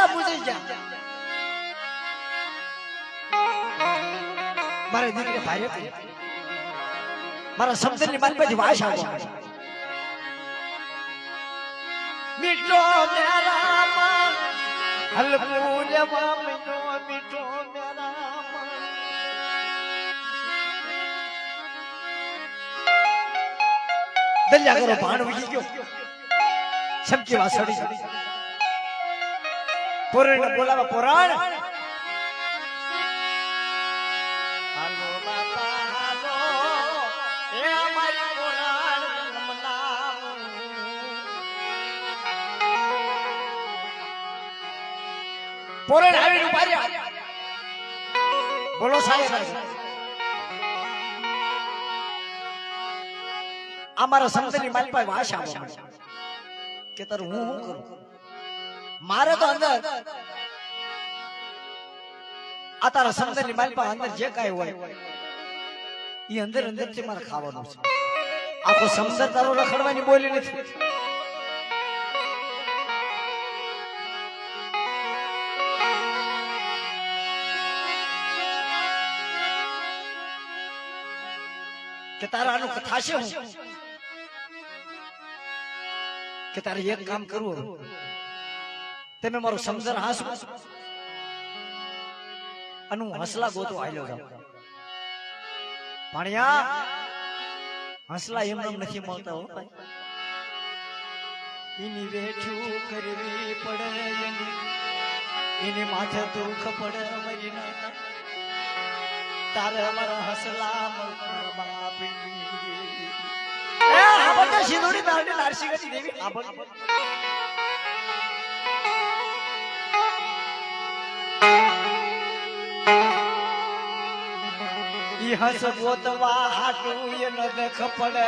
પૂછી ગયા મારે દીકરી ભાઈ હતી મારા સમજણની માલપેથી વાસ આવ્યો મીઠો મેરા મન હલકું લેવા મીઠો મીઠો મેરા મન દલિયા કરો ભાણ ઉગી ગયો સમકી વાસડી પુરાણ બોલાવા પુરાણ હાલો બાપા હાલો એ અમારી પુરાણ મનાવું પુરાણ આવીને ઉભા રહ્યા બોલો સાહેબ અમારા સમજની મારી પાસે વાસ આવો કે તારું હું શું કરું મારે તો અંદર આ તારા સમજની મારી પાસે અંદર જે કાંઈ હોય એ અંદર અંદર થી મારે ખાવાનું છે આખો સમજર તારો રખડવાની બોલી નથી કે તારા આનું કથા છે હું કે તારે એક કામ કરવું તમે મારું સમજર હાસ અનુ હસલા ગોતો આયલો જાવ પાણિયા હસલા એમ નથી મળતા હો ભાઈ એની વેઠું કરવી પડે એની માથે દુઃખ પડે મરી ના તારે અમારા હસલા મળતા બાપી એ આપણે સિંદુડી નારડી નારસી ગતી દેવી આપણે ઈ હસ ગોતવા હાટું એ ન દેખ પડે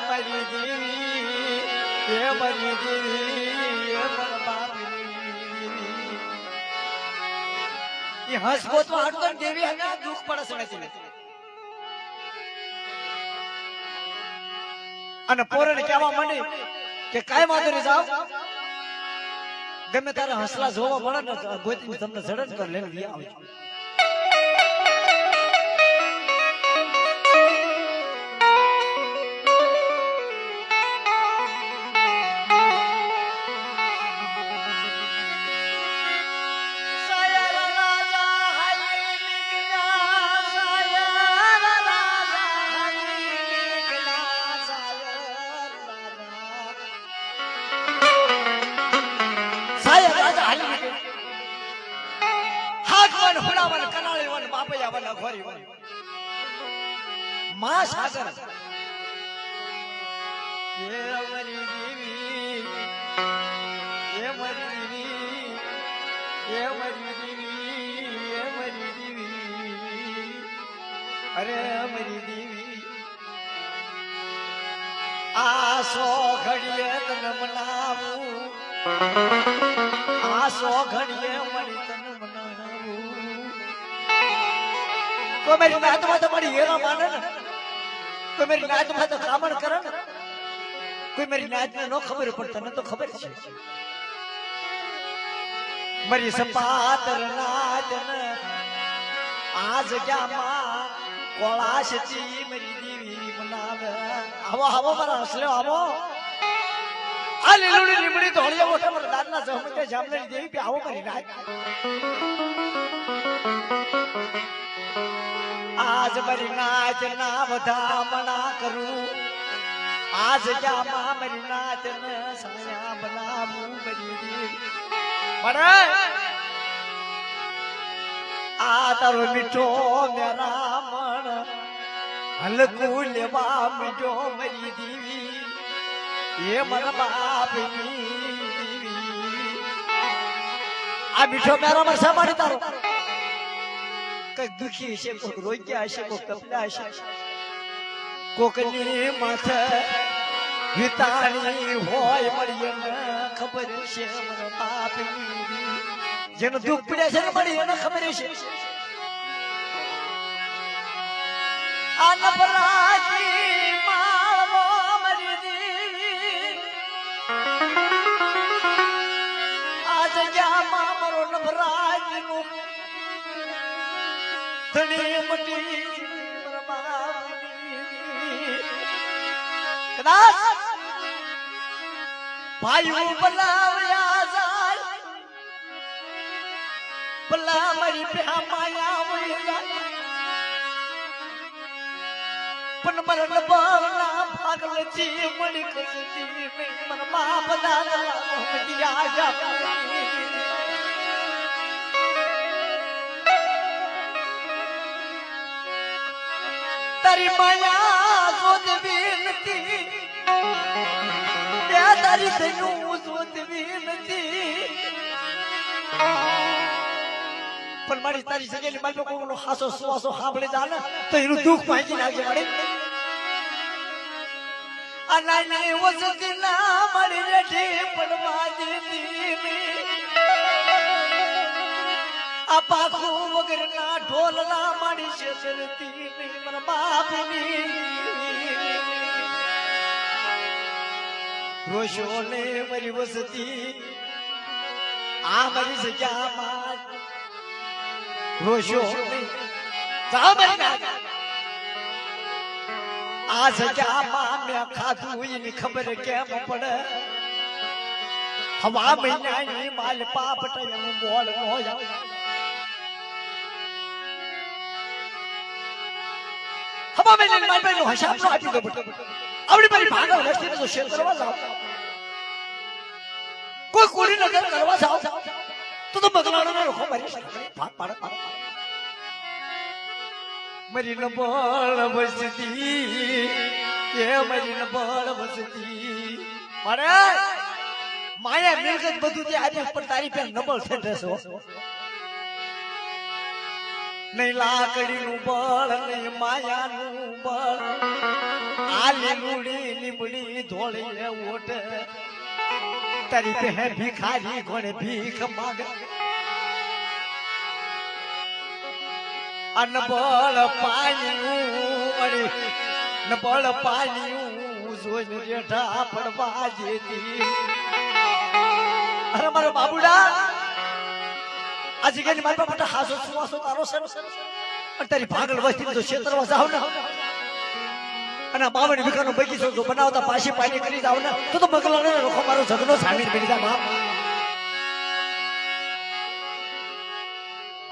મરી દેવી એ મરી દેવી એ મર બાપી ઈ હસ ગોતવા હાટું દેવી હે દુઃખ પડે સણે અને પોરણ કહેવા માંડી કે કાઈ વાંધો નહીં જાવ ગમે તારે હસલા જોવા મળે ને ગોતી તમને ઝડપ કર લઈને લઈ આવે માં સાગર એ મરી દેવી એ મરી દેવી એ મરી દેવી એ મરી દેવી અરે મરી દેવી આ સો ઘડીએ તને મનાવું આ સો ઘડીએ મરી તને મનાવું કોઈ મારી નાતમાં તો મારી હેરા માને ને કોઈ મારી નાતમાં તો કામણ કરે ને કોઈ મારી નાતને ન ખબર પણ તને તો ખબર છે મારી સપાતર નાતને આ જગ્યામાં કોળાશથી મારી દેવી મનાવે આવો આવો મારા હસલે આવો આ લીલુડી લીમડી ધોળિયા મોટા મારા દાદના જમતે જામલેની દેવી પે આવો મારી નાત આજ મારી નાચ ના વધામણા કરું આજ ક્યાં મારી નાચ ને સાયા બનાવું મારી દેવી પડે આ તારો મીઠો મેરા મણ હલકું લેવા મીઠો મારી દેવી એ મન બાપની દેવી આ મીઠો મેરા મણ શા માટે તારો કઈક દુખી હશે કોઈક રોગ્યા હશે કોઈક તપલા હશે કોકની માથે વિતાણી હોય મળી એને ખબર છે મને બાપની જેનું દુઃખ પડ્યા છે ને મળી એને ખબર છે આ નપરાજી માળવો મરી દેવી આ જગ્યામાં મારો ધણી મટી કદાચ ભાઈઓ બલાવ્યા જાય ભલા મારી પ્યા માયા વળી જાય પણ મરણ બળના ભાગલ થી મળી ખસતી મન બાપ દાદા મોહમ્મદિયા જા તારી માયા જોતવી નથી ત્યાં તારી ધનું જોતવી નથી પણ મારી તારી સગેલી બાળકો કોઈનો હાસો સુવાસો સાંભળે જા ને તો એનું દુઃખ ભાંગી નાખે મળે અનાની વસતી ના મળી રેઠી પડવા દીધી આ પાખું વગર ના ઢોલ ના માડી છે સરતી મારા બાપની રોશો ને મારી વસતી આ મારી જગ્યામાં રોશો આ જગ્યામાં મેં ખાધું એની ખબર કેમ પડે હવા મહિનાની માલ પાપટ એનું બોલ નો હવા મહિનાની માલ નો હિસાબ નો આપી દો આવડી મારી ભાગો રસ્તી તો શેર કરવા જાવ કોઈ કોડી નજર કરવા જાવ તો બગલાડો ને રોકો મારી ભાગ પાડ મરી ન બળ વસતી એ મરી ન બળ વસતી મારે માયા મિલકત બધું તે આજે પણ તારી પે નબળ થઈ રહેશો નહીં લાકડીનું બળ નહીં માયાનું બળ આ લીમડી લીમડી ધોળી ઓટ તારી પે ભિખારી કોણે ભીખ માગ અનબળ પાણીયું નબળ પાણીયું જોઈને જેઠા પડવા જેતી અરે મારો બાબુડા આ જગ્યાની મારી પાસે હાસો સુવાસો તારો સર અને તારી ભાગલ વસ્તી તો ક્ષેત્રમાં જાવ ને અને બાવણી વિકાનો બગીચો જો બનાવતા પાછી પાણી કરી જાવ ને તો બગલાને રોકો મારો ઝઘડો સામીલ બની જા બાપ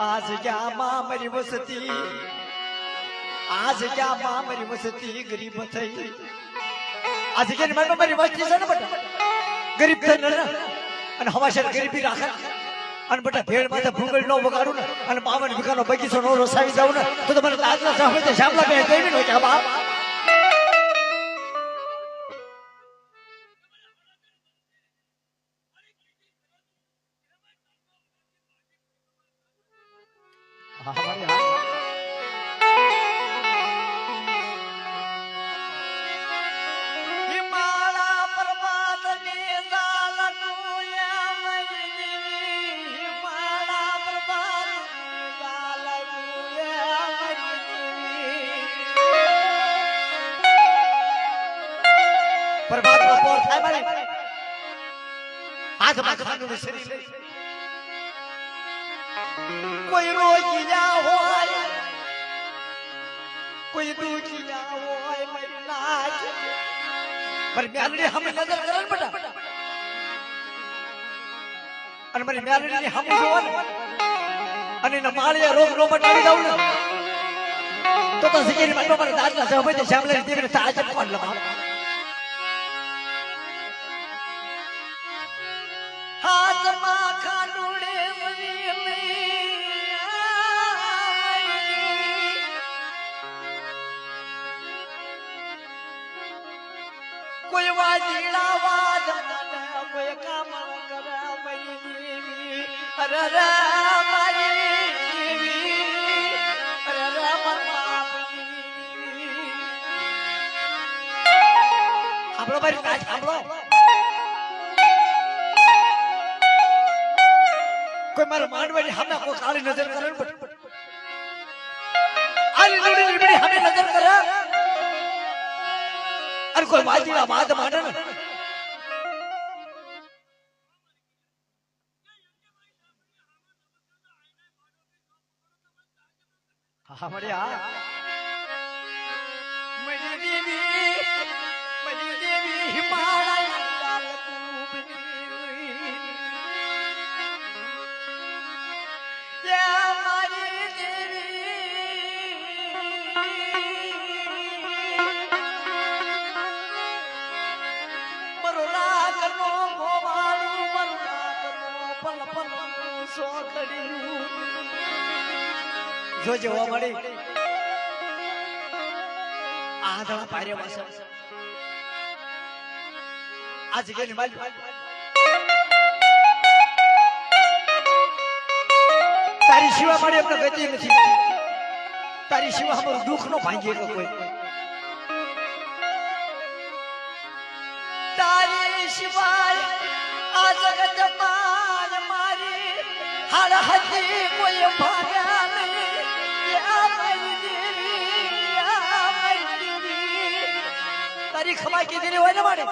આ જગ્યામાં મારી વસતી આ જગ્યામાં મારી વસતી ગરીબ થઈ આ જગ્યાની મારી વસ્તી છે ને બટા ગરીબ થઈ ને અને હવાશર ગરીબી રાખે અને બટા ભેળ માથે ભૂગળ નો વગાડું ને અને બાવન વીઘાનો બગીચો નો રસાવી જાવ ને તો તમારે આજના સાંભળે શામલા બે કેવી નો કે બાપ પ્રભાત બપોર થાય મારી હાથમાં ખાનું શરીર કોઈ રોગિયા હોય કોઈ દુખિયા હોય મારી નાચ મારી મ્યાલડી હમે નજર કરે ને બેટા અને મારી મ્યાલડી હમે જોવા ને અને એના માળિયા રોગ નો મટાડી દઉં ને તો શીખેલી મારી મારા દાદા સાહેબ શ્યામલા દેવીને તાજ કોણ લગાવ હાથમાં ખાનુડે કોઈ વાજીડા વાદ કોઈ કામ કરે મરી અરે રે મારી અરે રે આપણો ભાઈ કાચ આપણો કોઈ મારા માંડવાની સામે કોઈ કાળી નજર કરે ને આલી નોડી લીબડી સામે નજર કરે અને કોઈ વાજીડા વાદ માંડે ને હા મળ્યા મરી દેવી મારા લાલ કુબરી યા મારી દેવી મરો લાગનો ગોવાળું મરો લાગનો પલ પલ સોકડ્યું જો જોવા મળી આધળા પારે વાસણ આ જગ્યાની માલ તારી સિવા મળે એમને ગતિ નથી તારી સિવા અમારું દુઃખ નો ભાંગી કે કોઈ તારી સિવાય આ જગતમાં મારી હાર હતી કોઈ ભાગ્યા નહીં યા મારી દેવી તારી ખમા કીધી હોય ને મારે